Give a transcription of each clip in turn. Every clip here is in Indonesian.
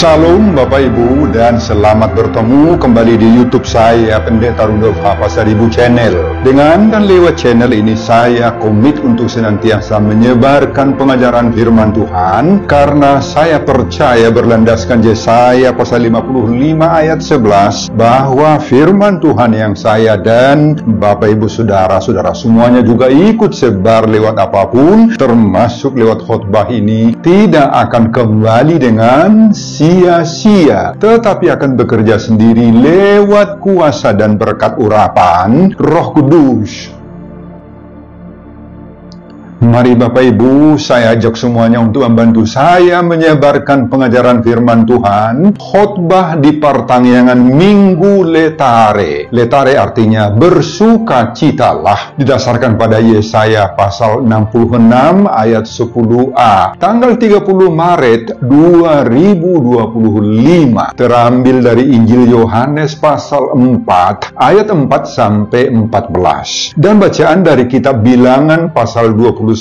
Shalom Bapak Ibu dan selamat bertemu kembali di YouTube saya, Pendeta Rudolf H. Pasaribu Channel. Dengan dan lewat channel ini saya komit untuk senantiasa menyebarkan pengajaran firman Tuhan, karena saya percaya berlandaskan Yesaya pasal 55 ayat 11 bahwa firman Tuhan yang saya dan Bapak Ibu saudara-saudara semuanya juga ikut sebar lewat apapun, termasuk lewat khotbah ini, tidak akan kembali dengan sia-sia, tetapi akan bekerja sendiri lewat kuasa dan berkat urapan Roh Kudus. Mari Bapak Ibu, saya ajak semuanya untuk membantu saya menyebarkan pengajaran firman Tuhan, khotbah di pertanggihan Minggu Letare. Letare artinya bersukacitalah, didasarkan pada Yesaya pasal 66 ayat 10a, tanggal 30 Maret 2025, terambil dari Injil Yohanes pasal 4 ayat 4 sampai 14, dan bacaan dari kitab Bilangan pasal 21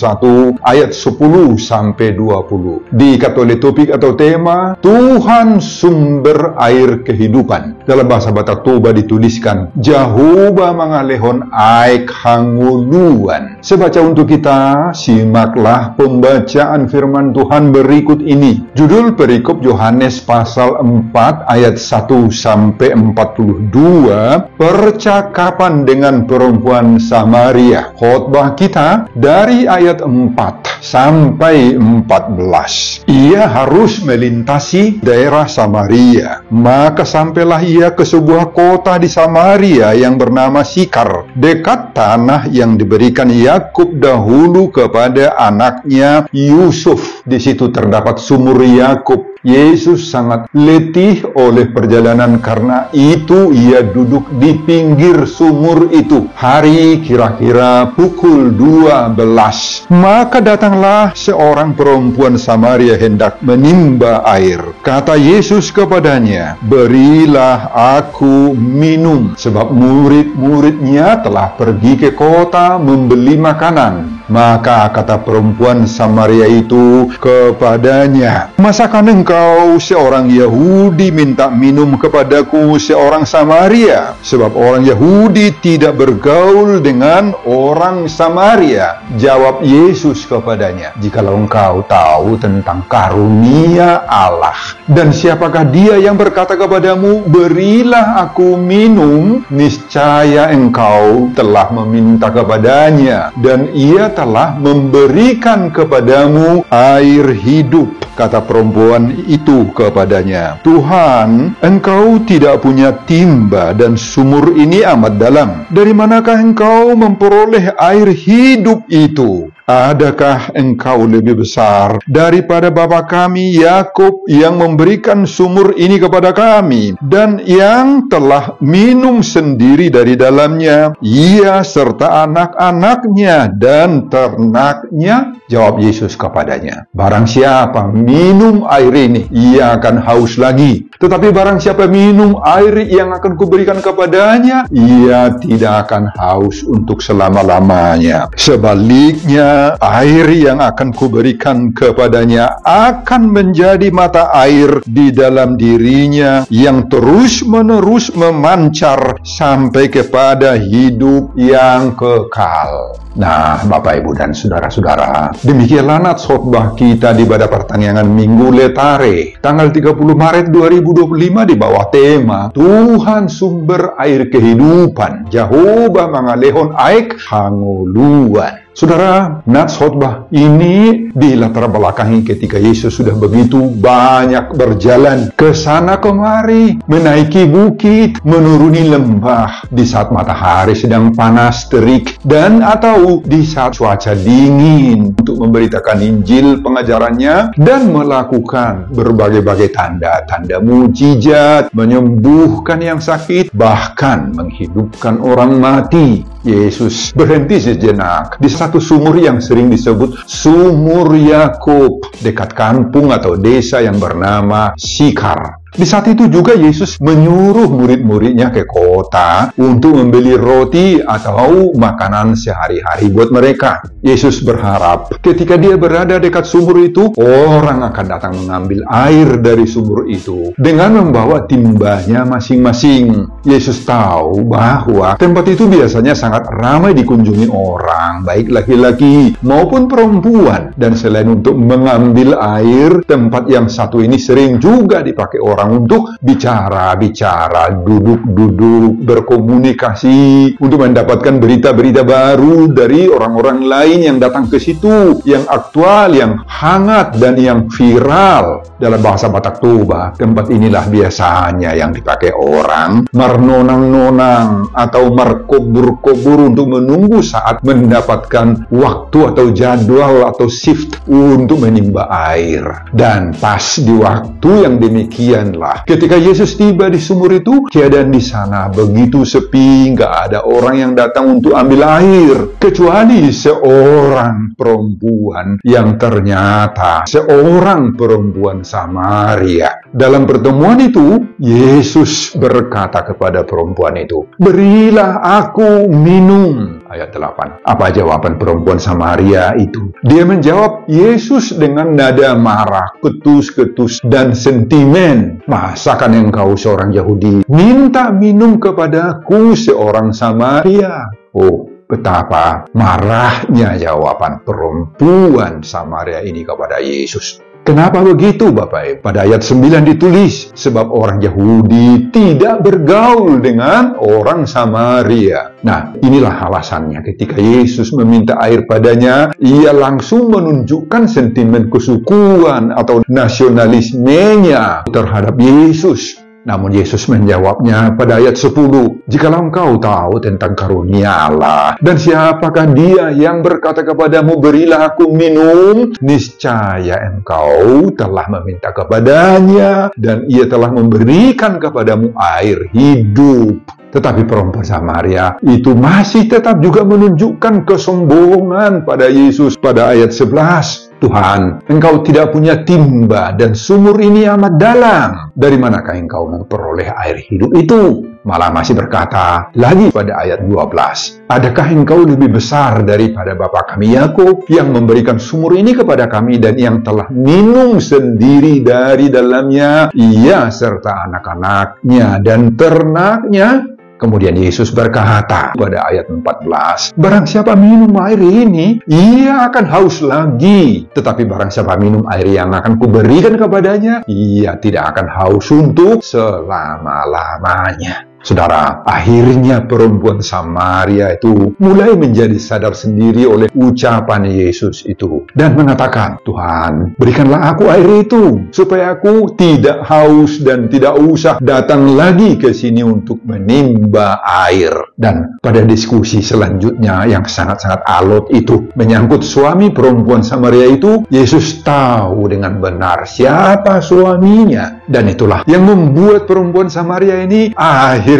ayat 10 sampai 20. Diikat oleh topik atau tema Tuhan sumber air kehidupan. Dalam bahasa Batak Toba dituliskan Jehovah mangalehon aik hanguluan. Sebaca untuk kita, simaklah pembacaan firman Tuhan berikut ini. Judul perikop Yohanes pasal 4 ayat 1 sampai 42, percakapan dengan perempuan Samaria. Khotbah kita dari ayat 4 sampai 14. Ia harus melintasi daerah Samaria. Maka sampailah ia ke sebuah kota di Samaria yang bernama Sikar, dekat tanah yang diberikan Yakub dahulu kepada anaknya Yusuf. Di situ terdapat sumur Yakub. Yesus sangat letih oleh perjalanan, karena itu ia duduk di pinggir sumur itu. Hari kira-kira pukul 12. Maka datanglah seorang perempuan Samaria hendak menimba air. Kata Yesus kepadanya, "Berilah aku minum," sebab murid-muridnya telah pergi ke kota membeli makanan. Maka kata perempuan Samaria itu kepadanya, "Masakan engkau seorang Yahudi minta minum kepadaku seorang Samaria? Sebab orang Yahudi tidak bergaul dengan orang Samaria." Jawab Yesus kepadanya, "Jikalau engkau tahu tentang karunia Allah, dan siapakah dia yang berkata kepadamu, berilah aku minum, niscaya engkau telah meminta kepadanya, dan ia telah memberikan kepadamu air hidup." Kata perempuan itu kepadanya, "Tuhan, engkau tidak punya timba dan sumur ini amat dalam. Dari manakah engkau memperoleh air hidup itu? Adakah engkau lebih besar daripada bapa kami Yakub yang memberikan sumur ini kepada kami, dan yang telah minum sendiri dari dalamnya, ia serta anak-anaknya dan ternaknya?" Jawab Yesus kepadanya, "Barang siapa minum air ini, ia akan haus lagi. Tetapi barang siapa minum air yang akan kuberikan kepadanya, ia tidak akan haus untuk selama-lamanya. Sebaliknya, air yang akan kuberikan kepadanya akan menjadi mata air di dalam dirinya yang terus-menerus memancar sampai kepada hidup yang kekal." Nah, Bapak Ibu dan saudara-saudara, demikianlah nats khotbah kita di pada pertanggihan Minggu Letare tanggal 30 Maret 2025 di bawah tema Tuhan sumber air kehidupan, Jehovah mangalehon aik hanguluan. Saudara, nats khotbah ini dilatar belakangi ketika Yesus sudah begitu banyak berjalan ke sana kemari, menaiki bukit, menuruni lembah, di saat matahari sedang panas terik, dan atau di saat cuaca dingin, untuk memberitakan Injil pengajarannya dan melakukan berbagai-bagai tanda-tanda mujizat, menyembuhkan yang sakit, bahkan menghidupkan orang mati. Yesus berhenti sejenak di satu sumur yang sering disebut Sumur Yakub, dekat kampung atau desa yang bernama Sikar. Di saat itu juga Yesus menyuruh murid-muridnya ke kota untuk membeli roti atau makanan sehari-hari buat mereka. Yesus berharap ketika dia berada dekat sumur itu, orang akan datang mengambil air dari sumur itu dengan membawa timbanya masing-masing. Yesus tahu bahwa tempat itu biasanya sangat ramai dikunjungi orang, baik laki-laki maupun perempuan. Dan selain untuk mengambil air, tempat yang satu ini sering juga dipakai orang untuk bicara-bicara, duduk-duduk, berkomunikasi, untuk mendapatkan berita-berita baru dari orang-orang lain yang datang ke situ, yang aktual, yang hangat, dan yang viral. Dalam bahasa Batak Toba, tempat inilah biasanya yang dipakai orang mernonang-nonang atau merkobur-kobur untuk menunggu saat mendapatkan waktu atau jadwal atau shift untuk menimba air. Dan pas di waktu yang demikian, ketika Yesus tiba di sumur itu, keadaan di sana begitu sepi, nggak ada orang yang datang untuk ambil air, kecuali seorang perempuan yang ternyata seorang perempuan Samaria. Dalam pertemuan itu, Yesus berkata kepada perempuan itu, "Berilah aku minum." Ayat 8. Apa jawaban perempuan Samaria itu? Dia menjawab Yesus dengan nada marah, ketus-ketus, dan sentimen. "Masakan engkau seorang Yahudi minta minum kepadaku seorang Samaria?" Oh, betapa marahnya jawaban perempuan Samaria ini kepada Yesus. Kenapa begitu, Bapak Ibu? Pada ayat 9 ditulis, sebab orang Yahudi tidak bergaul dengan orang Samaria. Nah, inilah alasannya ketika Yesus meminta air padanya, ia langsung menunjukkan sentimen kesukuan atau nasionalismenya terhadap Yesus. Namun Yesus menjawabnya pada ayat 10, "Jikalau engkau tahu tentang karunia Allah, dan siapakah dia yang berkata kepadamu, berilah aku minum, niscaya engkau telah meminta kepadanya, dan ia telah memberikan kepadamu air hidup." Tetapi perempuan Samaria itu masih tetap juga menunjukkan kesombongan pada Yesus pada ayat 11. "Tuhan, engkau tidak punya timba dan sumur ini amat dalam. Dari manakah engkau memperoleh air hidup itu?" Malah masih berkata lagi pada ayat 12, "Adakah engkau lebih besar daripada bapa kami Yakub yang memberikan sumur ini kepada kami dan yang telah minum sendiri dari dalamnya, ia serta anak-anaknya dan ternaknya?" Kemudian Yesus berkata pada ayat 14, "Barang siapa minum air ini, ia akan haus lagi. Tetapi barang siapa minum air yang akan kuberikan kepadanya, ia tidak akan haus untuk selama-lamanya." Saudara, akhirnya perempuan Samaria itu mulai menjadi sadar sendiri oleh ucapan Yesus itu dan mengatakan, "Tuhan, berikanlah aku air itu supaya aku tidak haus dan tidak usah datang lagi ke sini untuk menimba air." Dan pada diskusi selanjutnya yang sangat-sangat alot itu menyangkut suami perempuan Samaria itu, Yesus tahu dengan benar siapa suaminya, dan itulah yang membuat perempuan Samaria ini akhirnya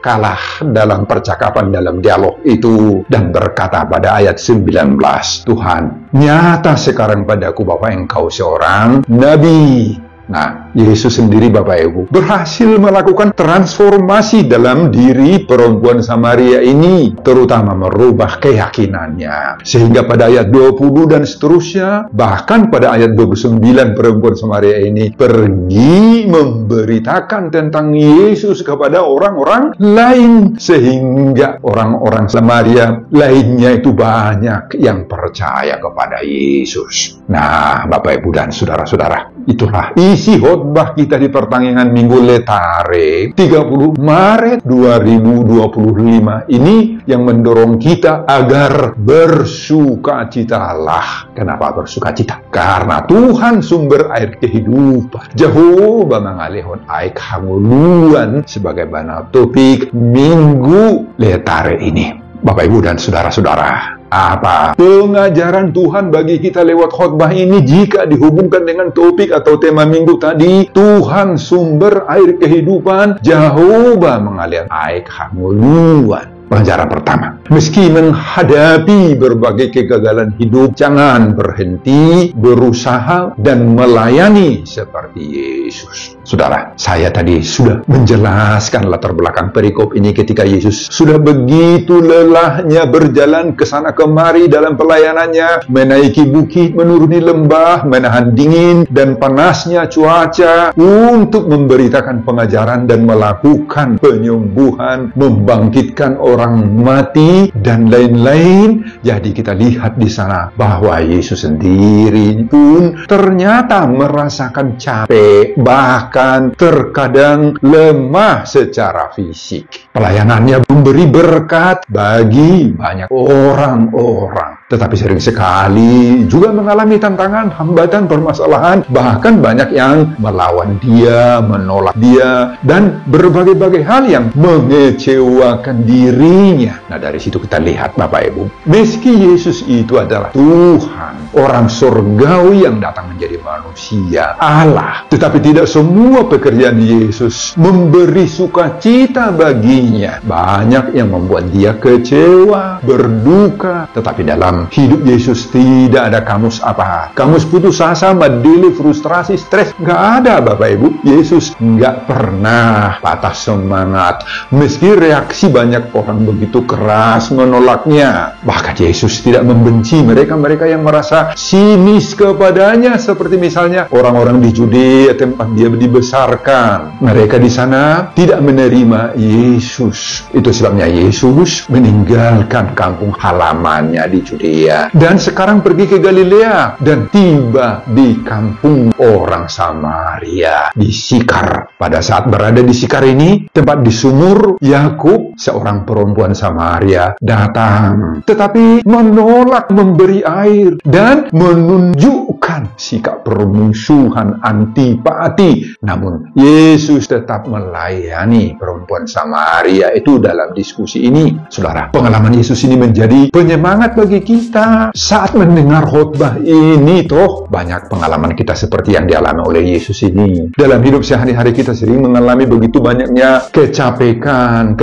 kalah dalam percakapan, dalam dialog itu, dan berkata pada ayat 19, "Tuhan, nyata sekarang padaku bahwa engkau seorang nabi." Nah, Yesus sendiri, Bapak Ibu, berhasil melakukan transformasi dalam diri perempuan Samaria ini, terutama merubah keyakinannya. Sehingga pada ayat 20 dan seterusnya, bahkan pada ayat 29, perempuan Samaria ini pergi memberitakan tentang Yesus kepada orang-orang lain, sehingga orang-orang Samaria lainnya itu banyak yang percaya kepada Yesus. Nah, Bapak Ibu dan saudara-saudara, itulah isi khotbah kita di pertandingan Minggu Letare 30 Maret 2025 ini, yang mendorong kita agar bersukacitalah. Kenapa bersukacita? Karena Tuhan sumber air kehidupan. Jehovah mengalihkan air hanguluan sebagaimana topik Minggu Letare ini. Bapak, Ibu, dan saudara-saudara, apa pengajaran Tuhan bagi kita lewat khotbah ini jika dihubungkan dengan topik atau tema minggu tadi, Tuhan sumber air kehidupan, Jehovah mengalir air hanguluan? Pengajaran pertama, meski menghadapi berbagai kegagalan hidup, jangan berhenti berusaha dan melayani seperti Yesus. Saudara, saya tadi sudah menjelaskan latar belakang perikop ini ketika Yesus sudah begitu lelahnya berjalan ke sana kemari dalam pelayanannya, menaiki bukit, menuruni lembah, menahan dingin dan panasnya cuaca untuk memberitakan pengajaran dan melakukan penyembuhan, membangkitkan orang mati dan lain-lain. Jadi kita lihat di sana bahwa Yesus sendiri pun ternyata merasakan capek, bahkan terkadang lemah secara fisik. Pelayanannya memberi berkat bagi banyak orang-orang, tetapi sering sekali juga mengalami tantangan, hambatan, permasalahan, bahkan banyak yang melawan dia, menolak dia, dan berbagai-bagai hal yang mengecewakan dirinya. Nah, dari situ kita lihat Bapak Ibu, meski Yesus itu adalah Tuhan, orang surgawi yang datang menjadi manusia, Allah, tetapi tidak semua pekerjaan Yesus memberi sukacita baginya. Banyak yang membuat dia kecewa, berduka, tetapi dalam hidup Yesus tidak ada kamus apa. Kamus putus asa, medili, frustrasi, stres, nggak ada Bapak Ibu. Yesus nggak pernah patah semangat, meski reaksi banyak orang begitu keras menolaknya. Bahkan Yesus tidak membenci mereka-mereka yang merasa sinis kepadanya, seperti misalnya orang-orang di Judea tempat dia dibesarkan. Mereka di sana tidak menerima Yesus. Itu sebabnya Yesus meninggalkan kampung halamannya di Judea dan sekarang pergi ke Galilea dan tiba di kampung orang Samaria di Sikar. Pada saat berada di Sikar ini, tempat di sumur, Yakub, seorang perempuan Samaria, datang tetapi menolak memberi air dan menunjukkan sikap permusuhan, antipati. Namun Yesus tetap melayani perempuan Samaria itu dalam diskusi ini. Saudara, pengalaman Yesus ini menjadi penyemangat bagi kita saat mendengar khotbah ini. Toh banyak pengalaman kita seperti yang dialami oleh Yesus ini. Dalam hidup sehari-hari kita sering mengalami begitu banyaknya kecapekan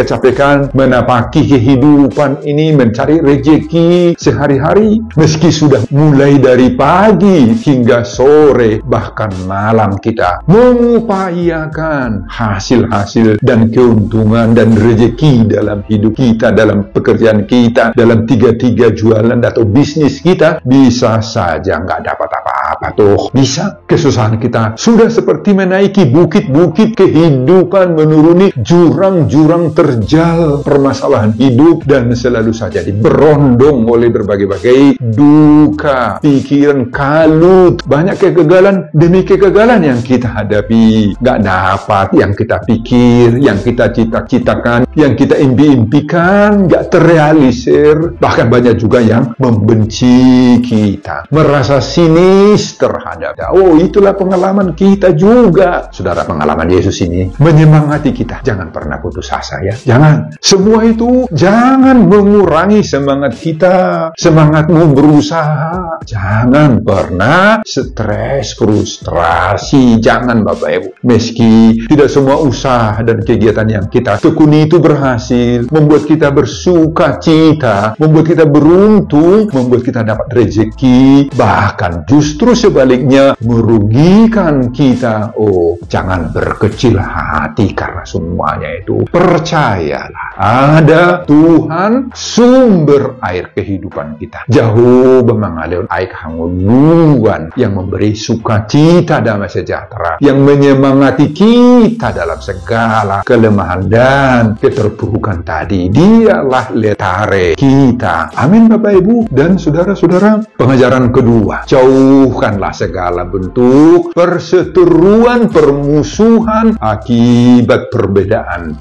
menapaki kehidupan ini, mencari rejeki sehari-hari. Meski sudah mulai dari pagi hingga sore, bahkan malam, kita mengupayakan hasil-hasil dan keuntungan dan rejeki dalam hidup kita, dalam pekerjaan kita, dalam tiga-tiga jualan atau bisnis kita. Bisa saja nggak dapat apa-apa tuh. Bisa kesusahan kita sudah seperti menaiki bukit-bukit kehidupan, menuruni jurang-jurang terjal permasalahan hidup, dan selalu saja diberondong oleh berbagai-bagai duka, pikiran kalut, banyak kegagalan demi kegagalan yang kita hadapi. Nggak dapat yang kita pikir, yang kita cita-citakan, yang kita impi-impikan, nggak terrealisir. Bahkan banyak juga yang membenci kita, merasa sinis terhadap kita. Oh, itulah pengalaman kita juga. Saudara, pengalaman Yesus ini menyemangati kita. Jangan pernah putus asa ya. Jangan. Semua itu jangan mengurangi semangat kita. Semangatmu berusaha. Jangan pernah stres, frustrasi. Jangan Bapak Ibu. Meski tidak semua usaha dan kegiatan yang kita tekuni itu berhasil, membuat kita bersuka cita, membuat kita beruntung, membuat kita dapat rezeki, bahkan justru sebaliknya merugikan kita. Oh, jangan berkecil hati karena semuanya itu. Percayalah, ada Tuhan sumber air kehidupan kita. Jauh mengalir air hanguluan yang memberi sukacita, damai sejahtera, yang menyemangati kita dalam segala kelemahan dan keterpurukan tadi. Dialah letare kita. Amin Bapak Ibu dan saudara-saudara. Pengajaran kedua, jauhkanlah segala bentuk perseteruan, permusuhan akibat perbedaan.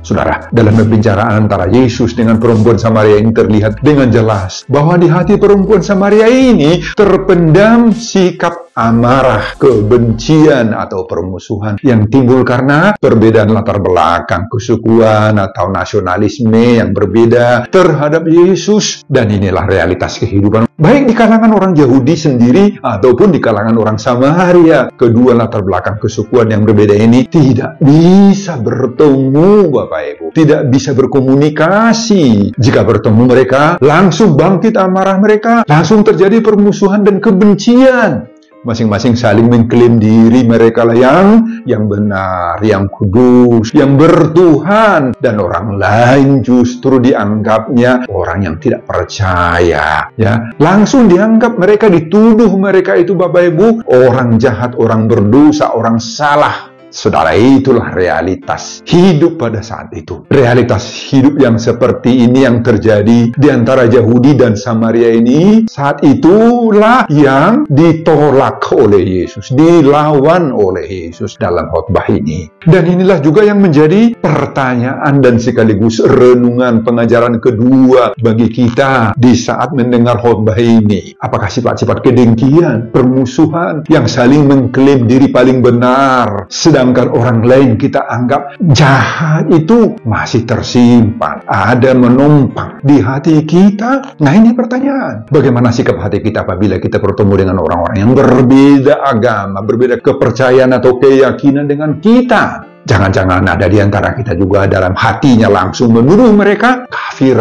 Saudara, dalam pembicaraan antara Yesus dengan perempuan Samaria ini terlihat dengan jelas bahwa di hati perempuan Samaria ini terpendam sikap amarah, kebencian atau permusuhan yang timbul karena perbedaan latar belakang, kesukuan atau nasionalisme yang berbeda terhadap Yesus. Dan inilah realitas kehidupan baik di kalangan orang Yahudi sendiri ataupun di kalangan orang Samaria. Kedua latar belakang kesukuan yang berbeda ini tidak bisa bertemu, Bapak Ibu. Tidak bisa berkomunikasi. Jika bertemu mereka, langsung bangkit amarah mereka. Langsung terjadi permusuhan dan kebencian. Masing-masing saling mengklaim diri mereka lah yang benar, yang kudus, yang bertuhan. Dan orang lain justru dianggapnya orang yang tidak percaya. Ya, langsung dianggap mereka, dituduh mereka itu, Bapak Ibu, orang jahat, orang berdosa, orang salah. Saudara, itulah realitas hidup pada saat itu. Realitas hidup yang seperti ini yang terjadi di antara Yahudi dan Samaria ini, saat itulah yang ditolak oleh Yesus, dilawan oleh Yesus dalam khotbah ini. Dan inilah juga yang menjadi pertanyaan dan sekaligus renungan pengajaran kedua bagi kita di saat mendengar khotbah ini. Apakah sifat-sifat kedengkian, permusuhan, yang saling mengklaim diri paling benar, sedangkan orang lain kita anggap jahat, itu masih tersimpan, ada menumpang di hati kita? Nah, ini pertanyaan. Bagaimana sikap hati kita apabila kita bertemu dengan orang-orang yang berbeda agama, berbeda kepercayaan atau keyakinan dengan kita? Jangan-jangan ada di antara kita juga dalam hatinya langsung menuduh mereka kafir,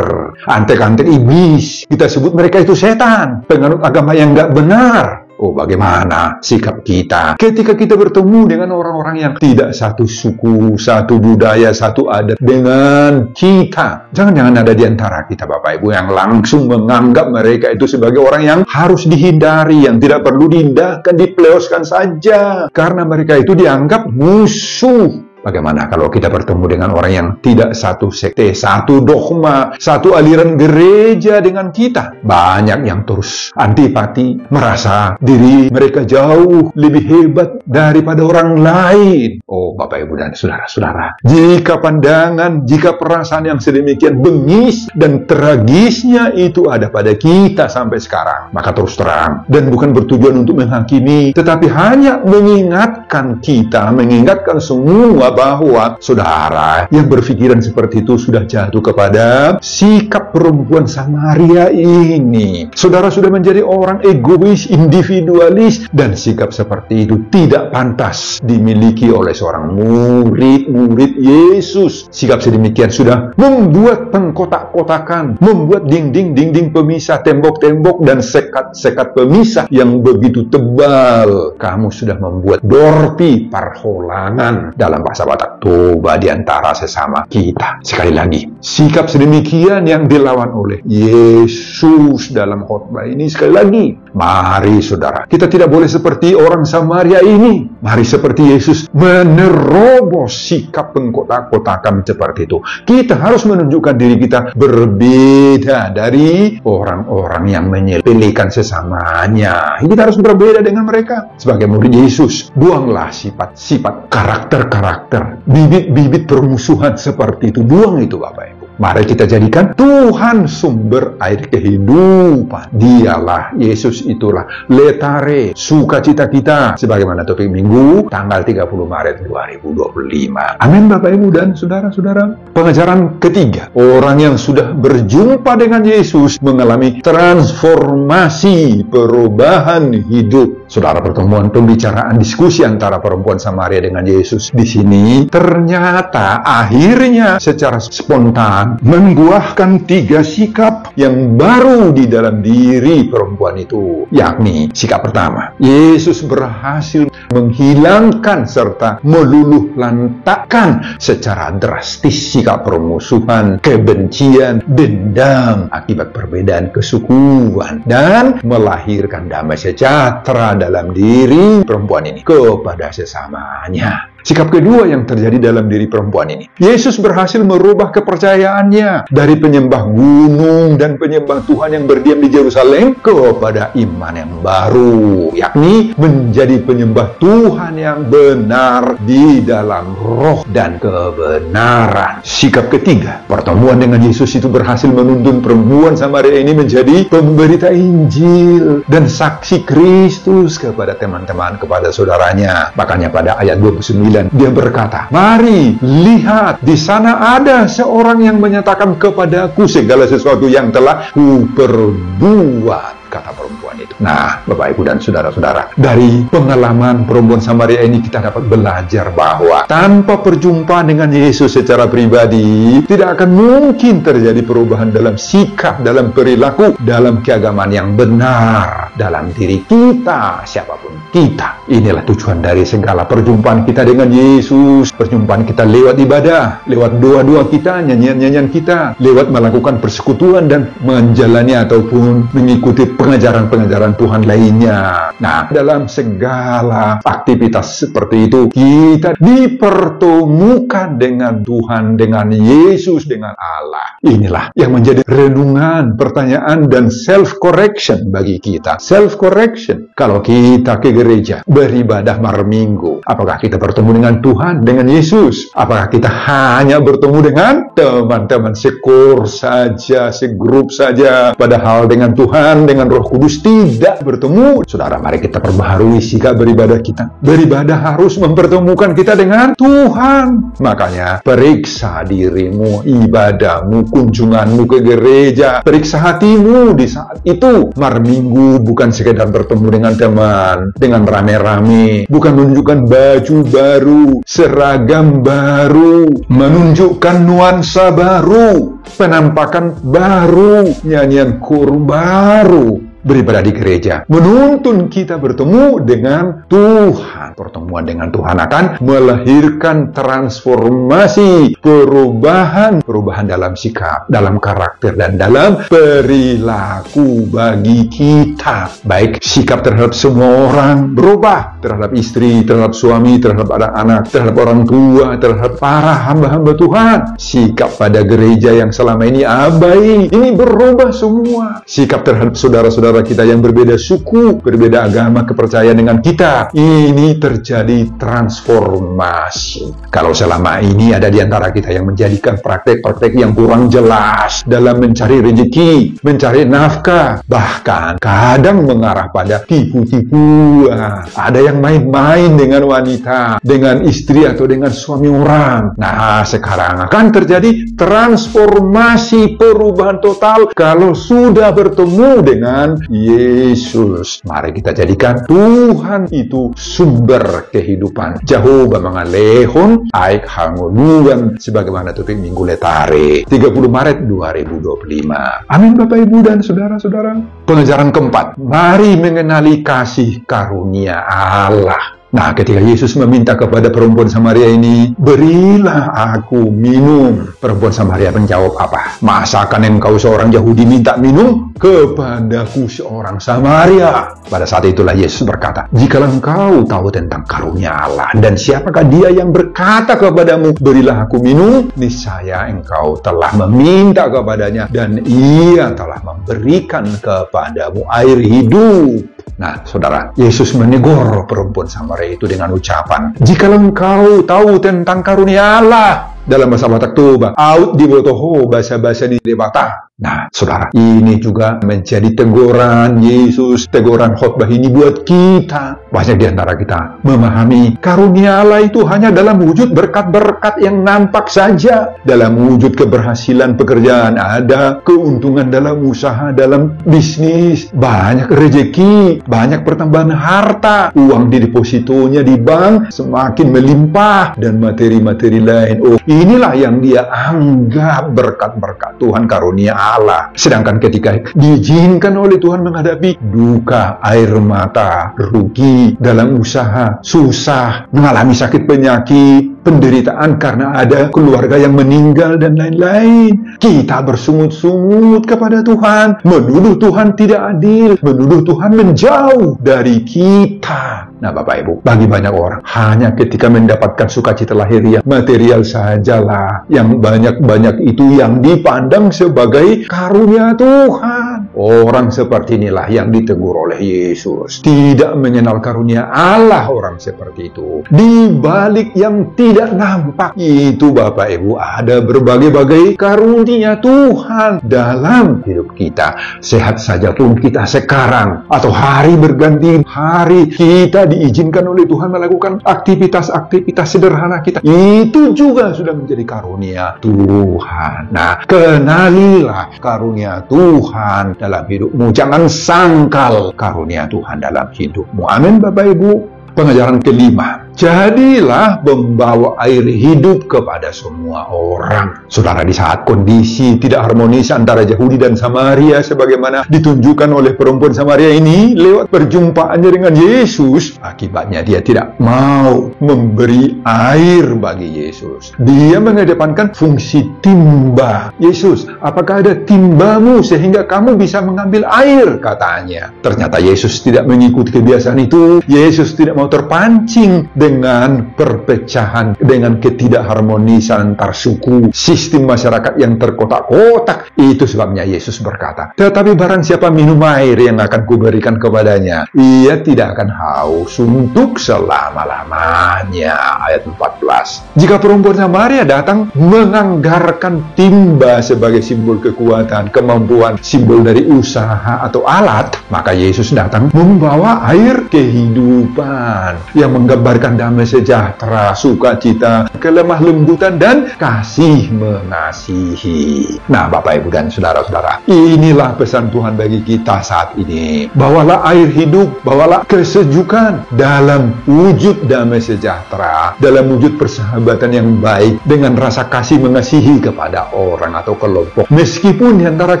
antek-antek iblis. Kita sebut mereka itu setan, penganut agama yang nggak benar. Oh, bagaimana sikap kita ketika kita bertemu dengan orang-orang yang tidak satu suku, satu budaya, satu adat dengan kita? Jangan-jangan ada di antara kita, Bapak Ibu, yang langsung menganggap mereka itu sebagai orang yang harus dihindari, yang tidak perlu diindahkan, dipleoskan saja, karena mereka itu dianggap musuh. Bagaimana kalau kita bertemu dengan orang yang tidak satu sekte, satu dogma, satu aliran gereja dengan kita? Banyak yang terus antipati, merasa diri mereka jauh lebih hebat daripada orang lain. Oh, Bapak Ibu dan saudara-saudara, jika pandangan, jika perasaan yang sedemikian bengis dan tragisnya itu ada pada kita sampai sekarang, maka terus terang, dan bukan bertujuan untuk menghakimi, tetapi hanya mengingatkan kita, mengingatkan semua bahwa saudara yang berpikiran seperti itu sudah jatuh kepada sikap perempuan Samaria ini. Saudara sudah menjadi orang egois, individualis, dan sikap seperti itu tidak pantas dimiliki oleh seorang murid Yesus. Sikap sedemikian sudah membuat pengkotak-kotakan, membuat dinding-dinding pemisah, tembok-tembok, dan sekat-sekat pemisah yang begitu tebal. Kamu sudah membuat dorpi parholangan dalam bahasa Batak Toba di antara sesama kita. Sekali lagi, sikap sedemikian yang dilawan oleh Yesus dalam khotbah ini. Sekali lagi, mari saudara, kita tidak boleh seperti orang Samaria ini. Mari seperti Yesus menerobos sikap pengkotak-kotakan seperti itu. Kita harus menunjukkan diri kita berbeda dari orang-orang yang menyepelekan sesamanya. Kita harus berbeda dengan mereka. Sebagai murid Yesus, buanglah sifat-sifat, karakter-karakter, bibit-bibit permusuhan seperti itu. Buang itu, Bapak Ibu. Mari kita jadikan Tuhan sumber air kehidupan. Dialah, Yesus itulah letare, sukacita kita. Sebagaimana topik minggu tanggal 30 Maret 2025. Amin, Bapak Ibu dan saudara-saudara. Pengajaran ketiga, orang yang sudah berjumpa dengan Yesus mengalami transformasi, perubahan hidup. Saudara, pertemuan pembicaraan diskusi antara perempuan Samaria dengan Yesus di sini ternyata akhirnya secara spontan membuahkan 3 sikap yang baru di dalam diri perempuan itu. Yakni, sikap pertama, Yesus berhasil menghilangkan serta meluluh lantakkan secara drastis sikap permusuhan, kebencian, dendam akibat perbedaan kesukuan, dan melahirkan damai sejahtera dalam diri perempuan ini kepada sesamanya. Sikap kedua yang terjadi dalam diri perempuan ini, Yesus berhasil merubah kepercayaannya dari penyembah gunung dan penyembah Tuhan yang berdiam di Yerusalem kepada iman yang baru, yakni menjadi penyembah Tuhan yang benar di dalam roh dan kebenaran. Sikap ketiga, pertemuan dengan Yesus itu berhasil menuntun perempuan Samaria ini menjadi pemberita Injil dan saksi Kristus kepada teman-teman, kepada saudaranya. Makanya pada ayat 29 dia berkata, "Mari, lihat, di sana ada seorang yang menyatakan kepadaku segala sesuatu yang telah kuperbuat." kata perempuan itu. Nah, Bapak, Ibu, dan saudara-saudara, dari pengalaman perempuan Samaria ini kita dapat belajar bahwa tanpa perjumpaan dengan Yesus secara pribadi, tidak akan mungkin terjadi perubahan dalam sikap, dalam perilaku, dalam keagamaan yang benar dalam diri kita, siapapun kita. Inilah tujuan dari segala perjumpaan kita dengan Yesus. Perjumpaan kita lewat ibadah, lewat doa-doa kita, nyanyian-nyanyian kita, lewat melakukan persekutuan dan menjalani ataupun mengikuti pengajaran-pengajaran Tuhan lainnya. Nah, dalam segala aktivitas seperti itu, kita dipertemukan dengan Tuhan, dengan Yesus, dengan Allah. Inilah yang menjadi renungan, pertanyaan, dan self-correction bagi kita. Self-correction. Kalau kita ke gereja, beribadah malam minggu, apakah kita bertemu dengan Tuhan, dengan Yesus? Apakah kita hanya bertemu dengan teman-teman sekor saja, segrup saja, padahal dengan Tuhan, dengan Roh Kudus tidak bertemu? Saudara, mari kita perbaharui sikap beribadah kita. Beribadah harus mempertemukan kita dengan Tuhan. Makanya, periksa dirimu, ibadahmu, kunjunganmu ke gereja, periksa hatimu di saat itu. Malam minggu bukan sekedar bertemu dengan teman, dengan rame-rame, bukan menunjukkan baju baru, seragam baru, menunjukkan nuansa baru, penampakan baru, nyanyian kur baru. Beribadah di gereja menuntun kita bertemu dengan Tuhan. Pertemuan dengan Tuhan akan melahirkan transformasi, perubahan dalam sikap, dalam karakter, dan dalam perilaku bagi kita. Baik sikap terhadap semua orang berubah, terhadap istri, terhadap suami, terhadap anak-anak, terhadap orang tua, terhadap para hamba-hamba Tuhan. Sikap pada gereja yang selama ini abai, ini berubah semua. Sikap terhadap saudara-saudara kita yang berbeda suku, berbeda agama, kepercayaan dengan kita, ini terjadi transformasi. Kalau selama ini ada di antara kita yang menjadikan praktek-praktek yang kurang jelas dalam mencari rezeki, mencari nafkah, bahkan kadang mengarah pada tipu-tipuan, ada yang main-main dengan wanita, dengan istri atau dengan suami orang. Nah, sekarang akan terjadi transformasi, perubahan total kalau sudah bertemu dengan Yesus. Mari kita jadikan Tuhan itu sumber kehidupan. Jehovah mangalehon aik hangoluan sebagaimana topik minggu letare 30 Maret 2025. Amin, Bapak, Ibu, dan saudara-saudara. Pengajaran keempat, mari mengenali kasih karunia Allah. Nah, ketika Yesus meminta kepada perempuan Samaria ini, berilah aku minum. Perempuan Samaria menjawab apa? Masakan engkau seorang Yahudi minta minum kepadaku seorang Samaria? Pada saat itulah Yesus berkata, jikalau engkau tahu tentang karunia Allah dan siapakah dia yang berkata kepadamu, berilah aku minum, niscaya engkau telah meminta kepadanya dan ia telah memberikan kepadamu air hidup. Nah, saudara, Yesus menegur perempuan Samaria itu dengan ucapan, jikalau engkau tahu tentang karunia Allah. Dalam bahasa Batak tuh, out di botoho, bahasa-bahasa di debata. Nah, saudara, ini juga menjadi teguran Yesus, teguran khotbah ini buat kita. Banyak di antara kita memahami karunia Allah itu hanya dalam wujud berkat-berkat yang nampak saja. Dalam wujud keberhasilan pekerjaan ada, keuntungan dalam usaha, dalam bisnis, banyak rezeki, banyak pertambahan harta, uang di depositonya di bank semakin melimpah, dan materi-materi lain. Oh, inilah yang dia anggap berkat-berkat Tuhan, karunia Allah. Sedangkan ketika diizinkan oleh Tuhan menghadapi duka, air mata, rugi dalam usaha, susah, mengalami sakit penyakit, penderitaan karena ada keluarga yang meninggal dan lain-lain, kita bersungut-sungut kepada Tuhan, menuduh Tuhan tidak adil, menuduh Tuhan menjauh dari kita. Nah, Bapak Ibu, bagi banyak orang, hanya ketika mendapatkan sukacita lahiriah, material sajalah yang banyak-banyak itu yang dipandang sebagai karunia Tuhan. Orang seperti inilah yang ditegur oleh Yesus. Tidak mengenal karunia Allah orang seperti itu. Di balik yang tidak nampak itu, Bapak Ibu, ada berbagai-bagai karunia Tuhan dalam hidup kita. Sehat saja pun kita sekarang, atau hari berganti hari, kita diizinkan oleh Tuhan melakukan aktivitas-aktivitas sederhana kita. Itu juga sudah menjadi karunia Tuhan. Nah, kenalilah karunia Tuhan dalam hidupmu. Jangan sangkal karunia Tuhan dalam hidupmu. Amin, Bapak Ibu. Pengajaran kelima, jadilah pembawa air hidup kepada semua orang. Saudara, di saat kondisi tidak harmonis antara Yahudi dan Samaria, sebagaimana ditunjukkan oleh perempuan Samaria ini lewat perjumpaannya dengan Yesus, akibatnya dia tidak mau memberi air bagi Yesus. Dia mengedepankan fungsi timba. Yesus, apakah ada timbamu sehingga kamu bisa mengambil air, katanya. Ternyata Yesus tidak mengikuti kebiasaan itu. Yesus tidak mau terpancing dengan perpecahan, dengan ketidakharmonisan antar suku, sistem masyarakat yang terkotak-kotak. Itu sebabnya Yesus berkata, tetapi barang siapa minum air yang akan kuberikan kepadanya, ia tidak akan haus untuk selama-lamanya. Ayat 14. Jika perempuan Samaria datang menganggarkan timba sebagai simbol kekuatan, kemampuan, simbol dari usaha atau alat, maka Yesus datang membawa air kehidupan yang menggambarkan damai sejahtera, sukacita, kelemah lembutan, dan kasih mengasihi. Nah, Bapak, Ibu, dan saudara-saudara, inilah pesan Tuhan bagi kita saat ini. Bawalah air hidup, bawalah kesejukan dalam wujud damai sejahtera, dalam wujud persahabatan yang baik, dengan rasa kasih mengasihi kepada orang atau kelompok. Meskipun di antara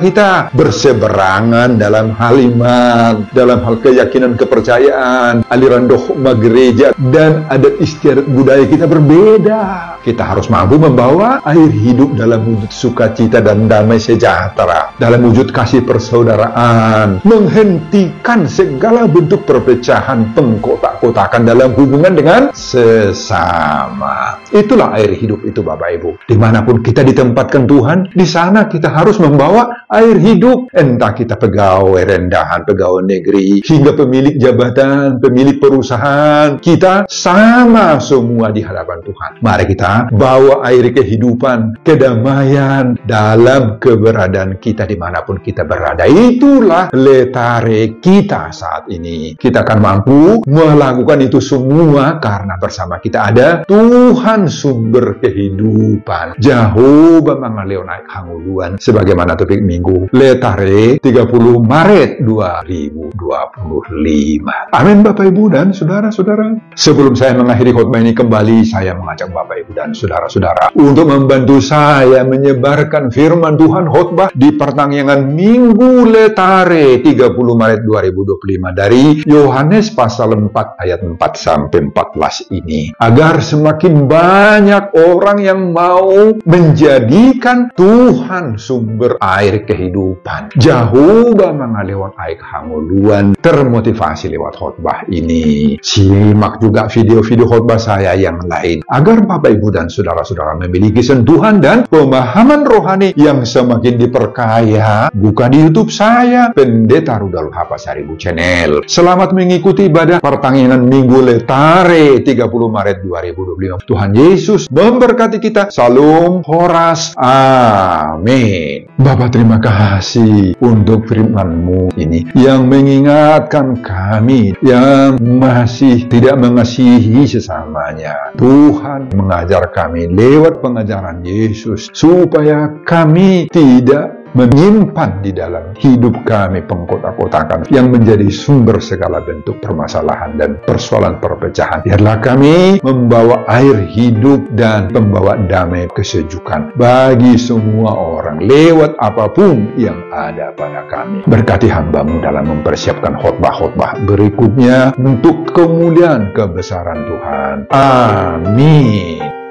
kita berseberangan dalam hal iman, dalam hal keyakinan, kepercayaan, aliran dogma gereja, dan adat istiadat budaya kita berbeda, kita harus mampu membawa air hidup dalam wujud sukacita dan damai sejahtera, dalam wujud kasih persaudaraan, menghentikan segala bentuk perpecahan, pengkotak-kotakan dalam hubungan dengan sesama. Itulah air hidup itu, Bapak Ibu. Dimanapun kita ditempatkan Tuhan, di sana kita harus membawa air hidup. Entah kita pegawai rendahan, pegawai negeri, hingga pemilik jabatan, pemilik perusahaan, kita sama semua di hadapan Tuhan. Mari kita bawa air kehidupan, kedamaian dalam keberadaan kita dimanapun kita berada. Itulah letare kita saat ini. Kita akan mampu melakukan itu semua karena bersama kita ada Tuhan sumber kehidupan. Jehovah mangaleonai hanguluan, sebagaimana topik minggu letare 30 Maret 2025. Amin, Bapak Ibu dan saudara-saudara. Sebelum saya mengakhiri khotbah ini kembali, saya mengajak Bapak Ibu dan saudara-saudara untuk membantu saya menyebarkan firman Tuhan khotbah di pertanggungan Minggu Letare 30 Maret 2025 dari Yohanes pasal 4 ayat 4 sampai 14 ini, agar semakin banyak orang yang mau menjadikan Tuhan sumber air kehidupan. Jehovah mengalihkan air hanguluan, termotivasi lewat khotbah ini. Simak juga video-video khotbah saya yang lain, agar Bapak Ibu dan saudara-saudara memiliki sentuhan dan pemahaman rohani yang semakin diperkaya. Buka di YouTube saya, Pendeta Rudolf Hapasaribu Channel. Selamat mengikuti ibadah pertanggungan Minggu Letare 30 Maret 2025. Tuhan Yesus memberkati kita. Salam Horas. Amin. Bapak, terima kasih untuk firman-Mu ini yang mengingatkan kami yang masih tidak mengasihi sesamanya. Tuhan mengajar kami lewat pengajaran Yesus supaya kami tidak menyimpan di dalam hidup kami pengkotak-kotakan yang menjadi sumber segala bentuk permasalahan dan persoalan perpecahan. Biarlah kami membawa air hidup dan membawa damai kesejukan bagi semua orang lewat apapun yang ada pada kami. Berkati hamba-Mu dalam mempersiapkan khotbah-khotbah berikutnya untuk kemuliaan kebesaran Tuhan. Amin.